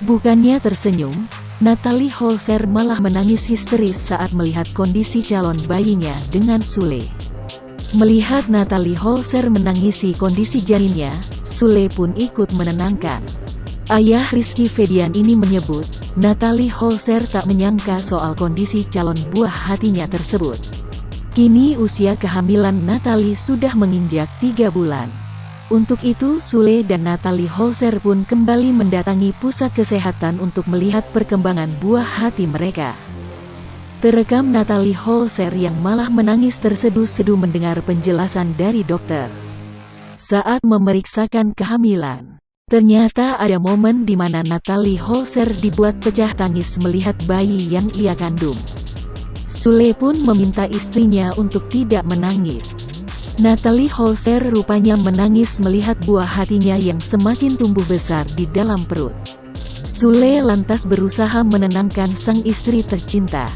Bukannya tersenyum, Natalie Holzer malah menangis histeris saat melihat kondisi calon bayinya dengan Sule. Melihat Natalie Holzer menangisi kondisi janinnya, Sule pun ikut menenangkan. Ayah Rizky Febian ini menyebut, Natalie Holzer tak menyangka soal kondisi calon buah hatinya tersebut. Kini usia kehamilan Natalie sudah menginjak 3 bulan. Untuk itu Sule dan Natalie Holzer pun kembali mendatangi pusat kesehatan untuk melihat perkembangan buah hati mereka. Terekam Natalie Holzer yang malah menangis terseduh-seduh mendengar penjelasan dari dokter. Saat memeriksakan kehamilan, ternyata ada momen di mana Natalie Holzer dibuat pecah tangis melihat bayi yang ia kandung. Sule pun meminta istrinya untuk tidak menangis. Natalie Holzer rupanya menangis melihat buah hatinya yang semakin tumbuh besar di dalam perut. Sule lantas berusaha menenangkan sang istri tercinta.